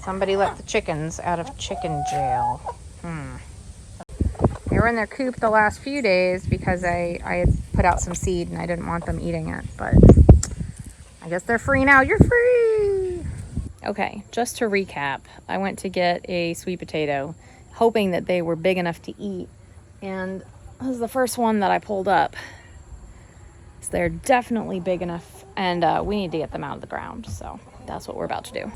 Somebody let the chickens out of chicken jail. They were in their coop the last few days because I had put out some seed and I didn't want them eating it, but I guess they're free now. You're free! Okay, just to recap, I went to get a sweet potato, hoping that they were big enough to eat, and this is the first one that I pulled up. So they're definitely big enough, and we need to get them out of the ground, so that's what we're about to do.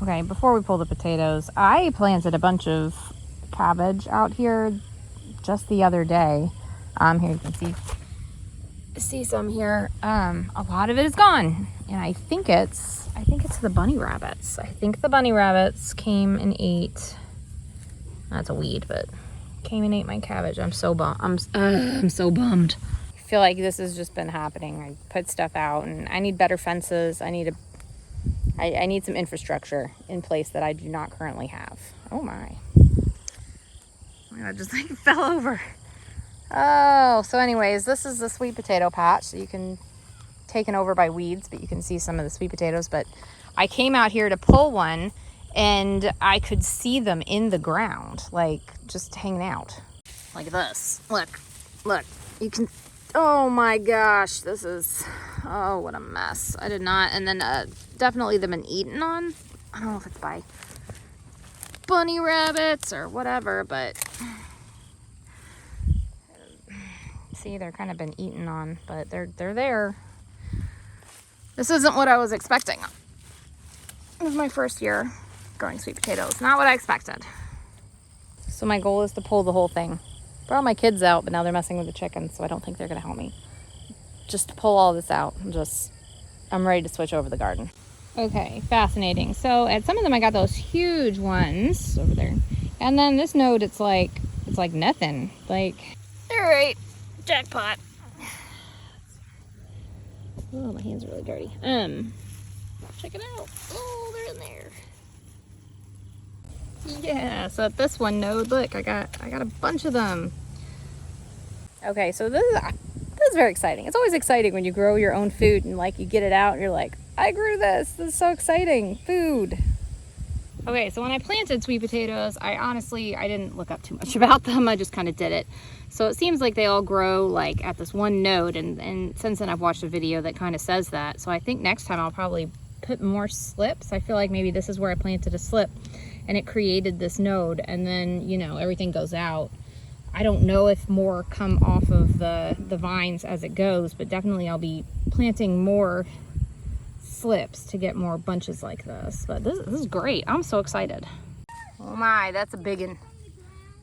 Okay, before we pull the potatoes, I planted a bunch of cabbage out here just the other day. Here you can see some here. A lot of it is gone, and I think it's the bunny rabbits. I think the bunny rabbits came and ate. That's a weed, but came and ate my cabbage. I'm so bummed. I'm so bummed. I feel like this has just been happening. I put stuff out, and I need better fences. I need some infrastructure in place that I do not currently have. Oh my! I just like fell over. Oh, so anyways, this is the sweet potato patch. So you can taken over by weeds, but you can see some of the sweet potatoes. But I came out here to pull one, and I could see them in the ground, like just hanging out like this. Look, you can, oh my gosh, this is, oh, what a mess. I did not, and then definitely they've been eaten on. I don't know if it's by bunny rabbits or whatever, but see, they're kind of been eaten on, but they're there. This isn't what I was expecting. It was my first year growing sweet potatoes. Not what I expected. So my goal is to pull the whole thing. Brought my kids out, but now they're messing with the chickens, so I don't think they're gonna help me. Just to pull all this out. I'm ready to switch over the garden. Okay, fascinating. So at some of them I got those huge ones over there. And then this node, it's like nothing. Like, all right, jackpot. Oh, my hands are really dirty. Check it out. Oh, they're in there. Yeah, so at this one node, look, I got a bunch of them. Okay, so this is very exciting. It's always exciting when you grow your own food and like you get it out and you're like, I grew this. This is so exciting. Food. Okay, so when I planted sweet potatoes, I didn't look up too much about them. I just kind of did it. So it seems like they all grow like at this one node, and since then I've watched a video that kind of says that. So I think next time I'll probably put more slips. I feel like maybe this is where I planted a slip and it created this node, and then, you know, everything goes out. I don't know if more come off of the vines as it goes, but definitely I'll be planting more slips to get more bunches like this. But this is great. I'm so excited. Oh my, that's a biggin.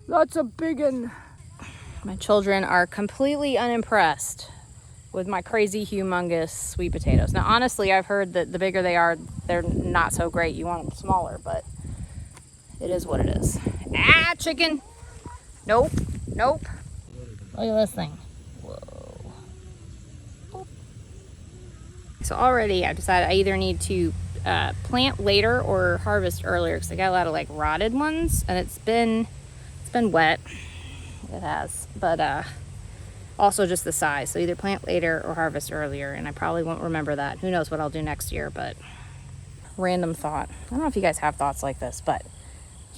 That's a biggin. My children are completely unimpressed with my crazy humongous sweet potatoes. Now honestly, I've heard that the bigger they are, they're not so great. You want them smaller, but it is what it is. Ah, chicken. Nope. Look at this thing. Whoa. So already I've decided I either need to plant later or harvest earlier, because I got a lot of like rotted ones, and it's been wet. It has, but also just the size. So either plant later or harvest earlier, and I probably won't remember that. Who knows what I'll do next year, but random thought. I don't know if you guys have thoughts like this, but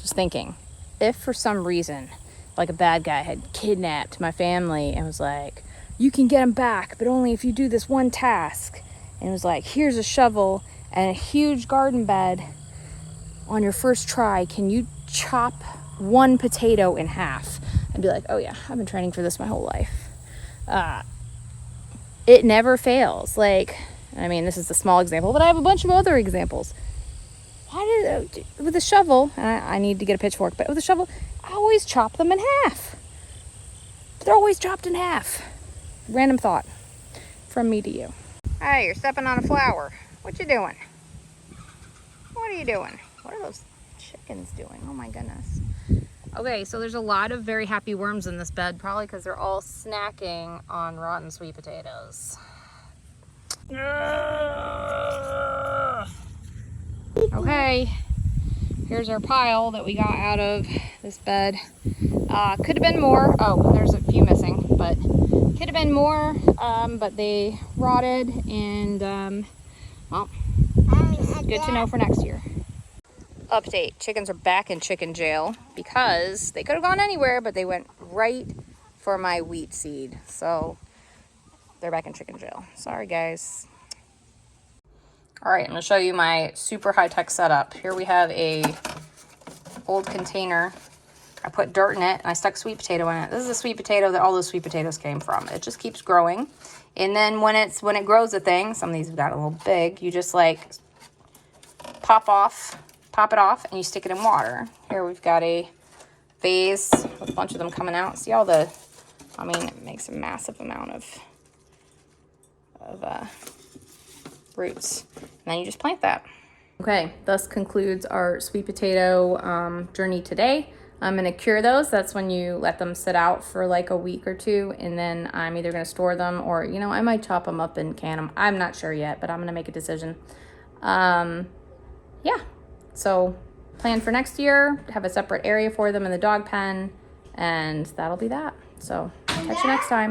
just thinking, if for some reason like a bad guy had kidnapped my family and was like, you can get them back, but only if you do this one task. And it was like, here's a shovel and a huge garden bed. On your first try, can you chop one potato in half? I'd be like, oh yeah, I've been training for this my whole life. It never fails. Like, I mean, this is a small example, but I have a bunch of other examples. With a shovel, and I need to get a pitchfork, but with a shovel, I always chop them in half. They're always chopped in half. Random thought from me to you. Hey, you're stepping on a flower. What you doing? What are you doing? What are those chickens doing? Oh my goodness. Okay, so there's a lot of very happy worms in this bed, probably because they're all snacking on rotten sweet potatoes. Okay, here's our pile that we got out of this bed. Could have been more. Oh, there's a few missing, but could have been more, but they rotted, and well, just good to know for next year. update. Chickens are back in chicken jail because they could have gone anywhere, but they went right for my wheat seed. So they're back in chicken jail. Sorry, guys. All right, I'm gonna show you my super high-tech setup. Here we have a old container. I put dirt in it and I stuck sweet potato in it. This is a sweet potato that all those sweet potatoes came from. It just keeps growing. And then when it grows a thing, some of these have gotten a little big, you just like pop it off, and you stick it in water. Here we've got a vase with a bunch of them coming out. See all the, I mean, it makes a massive amount of roots. And then you just plant that. Okay, thus concludes our sweet potato journey today. I'm gonna cure those. That's when you let them sit out for like a week or two, and then I'm either gonna store them or, you know, I might chop them up and can them. I'm not sure yet, but I'm gonna make a decision. Yeah, so plan for next year, have a separate area for them in the dog pen, and that'll be that. So catch you next time.